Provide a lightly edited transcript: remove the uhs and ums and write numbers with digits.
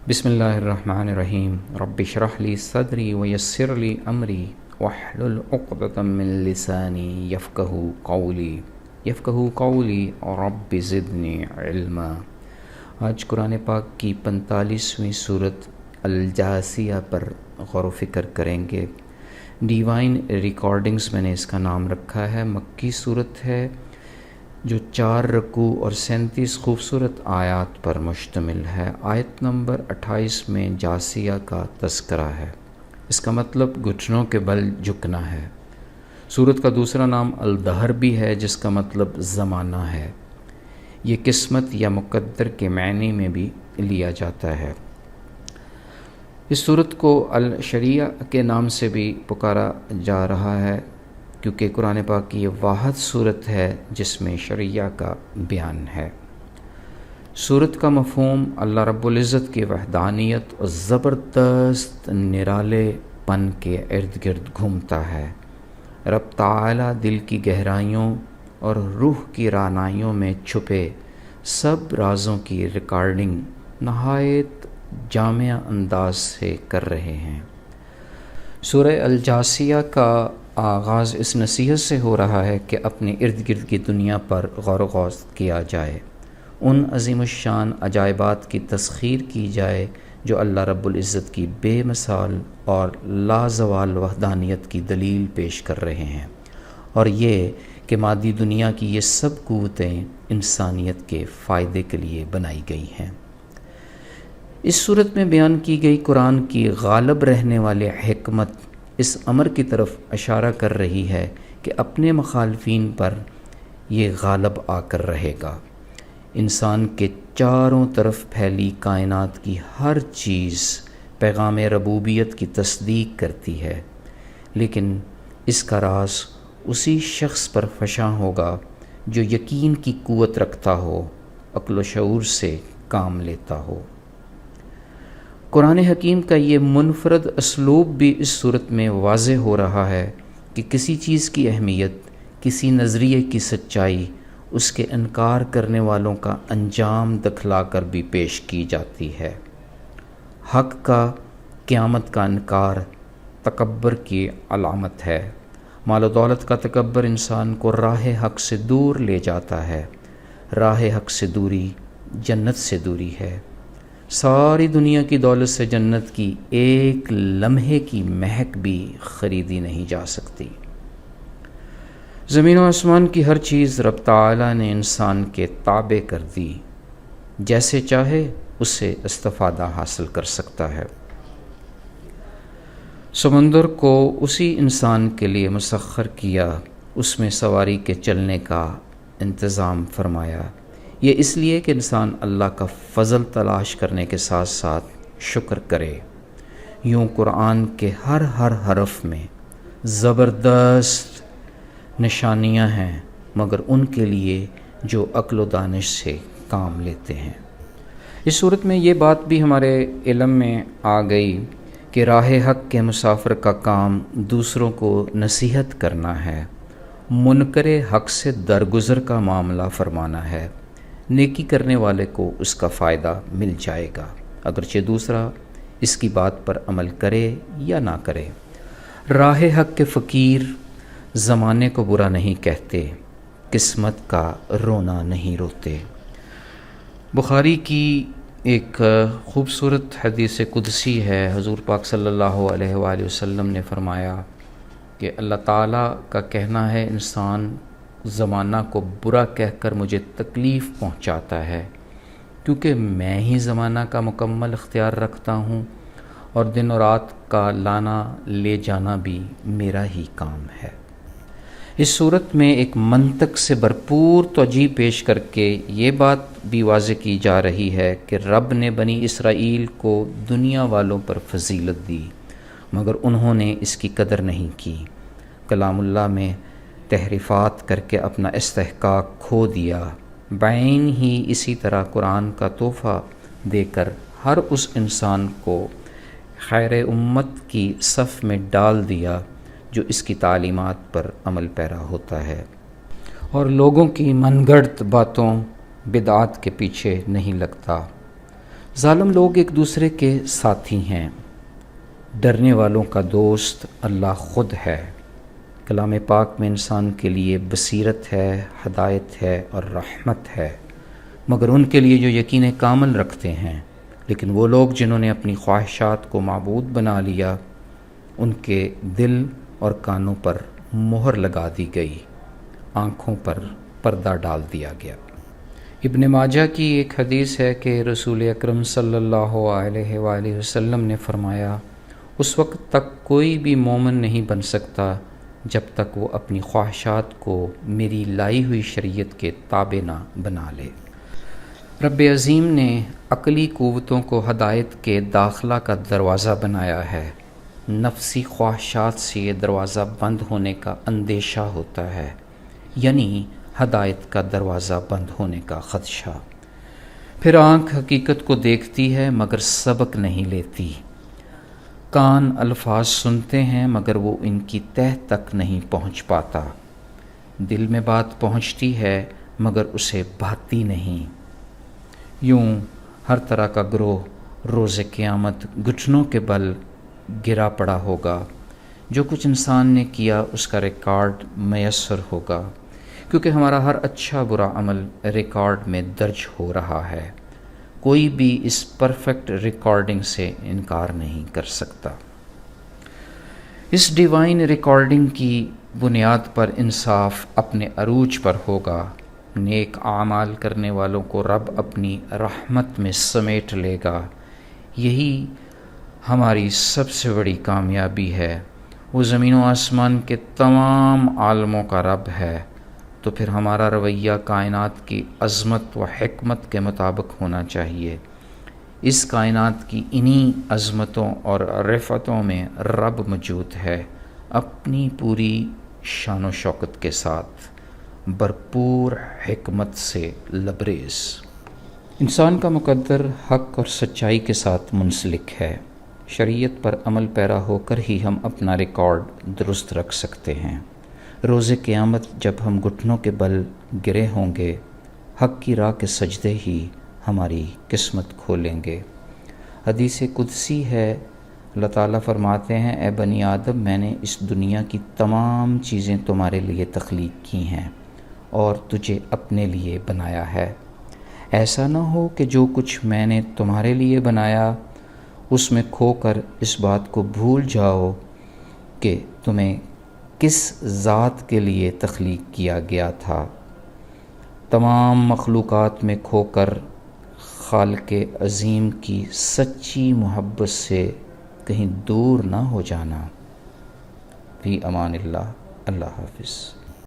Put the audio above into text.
بسم اللہ الرحمن الرحیم رب اشرح لی صدری ویسر لی امری واحلل عقدۃ من لسانی یفقہوا قولی رب زدنی علما۔ آج قرآن پاک کی 45ویں سورت الجاثیہ پر غور و فکر کریں گے۔ ڈیوائن ریکارڈنگز میں نے اس کا نام رکھا ہے۔ مکی صورت ہے جو 4 رکوع اور 37 خوبصورت آیات پر مشتمل ہے۔ آیت نمبر 28 میں جاسیہ کا تذکرہ ہے، اس کا مطلب گھٹنوں کے بل جھکنا ہے۔ سورت کا دوسرا نام الدہر بھی ہے جس کا مطلب زمانہ ہے۔ یہ قسمت یا مقدر کے معنی میں بھی لیا جاتا ہے۔ اس سورت کو الشریعہ کے نام سے بھی پکارا جا رہا ہے کیونکہ قرآن پاک کی یہ واحد صورت ہے جس میں شریعہ کا بیان ہے۔ سورت کا مفہوم اللہ رب العزت کی وحدانیت اور زبردست نرالے پن کے ارد گرد گھومتا ہے۔ رب تعالی دل کی گہرائیوں اور روح کی رانائیوں میں چھپے سب رازوں کی ریکارڈنگ نہایت جامع انداز سے کر رہے ہیں۔ سورہ الجاثیہ کا آغاز اس نصیحت سے ہو رہا ہے کہ اپنے ارد گرد کی دنیا پر غور و خوض کیا جائے، ان عظیم الشان عجائبات کی تسخیر کی جائے جو اللہ رب العزت کی بے مثال اور لازوال وحدانیت کی دلیل پیش کر رہے ہیں، اور یہ کہ مادی دنیا کی یہ سب قوتیں انسانیت کے فائدے کے لیے بنائی گئی ہیں۔ اس صورت میں بیان کی گئی قرآن کی غالب رہنے والے حکمت اس امر کی طرف اشارہ کر رہی ہے کہ اپنے مخالفین پر یہ غالب آ کر رہے گا۔ انسان کے چاروں طرف پھیلی کائنات کی ہر چیز پیغام ربوبیت کی تصدیق کرتی ہے، لیکن اس کا راز اسی شخص پر فشاں ہوگا جو یقین کی قوت رکھتا ہو، عقل و شعور سے کام لیتا ہو۔ قرآن حکیم کا یہ منفرد اسلوب بھی اس صورت میں واضح ہو رہا ہے کہ کسی چیز کی اہمیت، کسی نظریے کی سچائی اس کے انکار کرنے والوں کا انجام دکھلا کر بھی پیش کی جاتی ہے۔ حق کا قیامت کا انکار تکبر کی علامت ہے۔ مال و دولت کا تکبر انسان کو راہ حق سے دور لے جاتا ہے۔ راہ حق سے دوری جنت سے دوری ہے۔ ساری دنیا کی دولت سے جنت کی ایک لمحے کی مہک بھی خریدی نہیں جا سکتی۔ زمین و آسمان کی ہر چیز رب تعالی نے انسان کے تابع کر دی، جیسے چاہے اس سے استفادہ حاصل کر سکتا ہے۔ سمندر کو اسی انسان کے لیے مسخر کیا، اس میں سواری کے چلنے کا انتظام فرمایا، یہ اس لیے کہ انسان اللہ کا فضل تلاش کرنے کے ساتھ ساتھ شکر کرے۔ یوں قرآن کے ہر حرف میں زبردست نشانیاں ہیں، مگر ان کے لیے جو عقل و دانش سے کام لیتے ہیں۔ اس صورت میں یہ بات بھی ہمارے علم میں آ گئی کہ راہ حق کے مسافر کا کام دوسروں کو نصیحت کرنا ہے، منکر حق سے درگزر کا معاملہ فرمانا ہے۔ نیکی کرنے والے کو اس کا فائدہ مل جائے گا، اگرچہ دوسرا اس کی بات پر عمل کرے یا نہ کرے۔ راہ حق کے فقیر زمانے کو برا نہیں کہتے، قسمت کا رونا نہیں روتے۔ بخاری کی ایک خوبصورت حدیث قدسی ہے، حضور پاک صلی اللہ علیہ وآلہ وسلم نے فرمایا کہ اللہ تعالیٰ کا کہنا ہے انسان زمانہ کو برا کہہ کر مجھے تکلیف پہنچاتا ہے، کیونکہ میں ہی زمانہ کا مکمل اختیار رکھتا ہوں اور دن و رات کا لانا لے جانا بھی میرا ہی کام ہے۔ اس صورت میں ایک منطق سے بھرپور توجیہ پیش کر کے یہ بات بھی واضح کی جا رہی ہے کہ رب نے بنی اسرائیل کو دنیا والوں پر فضیلت دی، مگر انہوں نے اس کی قدر نہیں کی۔ کلام اللہ میں تحریفات کر کے اپنا استحقاق کھو دیا۔ بعین ہی اسی طرح قرآن کا تحفہ دے کر ہر اس انسان کو خیر امت کی صف میں ڈال دیا جو اس کی تعلیمات پر عمل پیرا ہوتا ہے اور لوگوں کی من گھڑت باتوں بدعات کے پیچھے نہیں لگتا۔ ظالم لوگ ایک دوسرے کے ساتھی ہیں، ڈرنے والوں کا دوست اللہ خود ہے۔ کلام پاک میں انسان کے لیے بصیرت ہے، ہدایت ہے اور رحمت ہے، مگر ان کے لیے جو یقین کامل رکھتے ہیں۔ لیکن وہ لوگ جنہوں نے اپنی خواہشات کو معبود بنا لیا، ان کے دل اور کانوں پر مہر لگا دی گئی، آنکھوں پر پردہ ڈال دیا گیا۔ ابن ماجہ کی ایک حدیث ہے کہ رسول اکرم صلی اللہ علیہ وآلہ وسلم نے فرمایا، اس وقت تک کوئی بھی مومن نہیں بن سکتا جب تک وہ اپنی خواہشات کو میری لائی ہوئی شریعت کے تابع نہ بنا لے۔ رب عظیم نے عقلی قوتوں کو ہدایت کے داخلہ کا دروازہ بنایا ہے۔ نفسی خواہشات سے یہ دروازہ بند ہونے کا اندیشہ ہوتا ہے، یعنی ہدایت کا دروازہ بند ہونے کا خدشہ۔ پھر آنکھ حقیقت کو دیکھتی ہے مگر سبق نہیں لیتی، کان الفاظ سنتے ہیں مگر وہ ان کی تہ تک نہیں پہنچ پاتا، دل میں بات پہنچتی ہے مگر اسے بھاتی نہیں۔ یوں ہر طرح کا گروہ روز قیامت گھٹنوں کے بل گرا پڑا ہوگا۔ جو کچھ انسان نے کیا اس کا ریکارڈ میسر ہوگا، کیونکہ ہمارا ہر اچھا برا عمل ریکارڈ میں درج ہو رہا ہے۔ کوئی بھی اس پرفیکٹ ریکارڈنگ سے انکار نہیں کر سکتا۔ اس ڈیوائن ریکارڈنگ کی بنیاد پر انصاف اپنے عروج پر ہوگا۔ نیک اعمال کرنے والوں کو رب اپنی رحمت میں سمیٹ لے گا۔ یہی ہماری سب سے بڑی کامیابی ہے۔ وہ زمین و آسمان کے تمام عالموں کا رب ہے، تو پھر ہمارا رویہ کائنات کی عظمت و حکمت کے مطابق ہونا چاہیے۔ اس کائنات کی انہی عظمتوں اور رفعتوں میں رب موجود ہے، اپنی پوری شان و شوکت کے ساتھ، بھرپور حکمت سے لبریز۔ انسان کا مقدر حق اور سچائی کے ساتھ منسلک ہے۔ شریعت پر عمل پیرا ہو کر ہی ہم اپنا ریکارڈ درست رکھ سکتے ہیں۔ روز قیامت جب ہم گھٹنوں کے بل گرے ہوں گے، حق کی راہ کے سجدے ہی ہماری قسمت کھولیں گے۔ حدیث قدسی ہے، اللہ تعالیٰ فرماتے ہیں، اے بنی آدم، میں نے اس دنیا کی تمام چیزیں تمہارے لیے تخلیق کی ہیں اور تجھے اپنے لیے بنایا ہے۔ ایسا نہ ہو کہ جو کچھ میں نے تمہارے لیے بنایا اس میں کھو کر اس بات کو بھول جاؤ کہ تمہیں کس ذات کے لیے تخلیق کیا گیا تھا۔ تمام مخلوقات میں کھو کر خالق عظیم کی سچی محبت سے کہیں دور نہ ہو جانا۔ فی امان اللہ، اللہ حافظ۔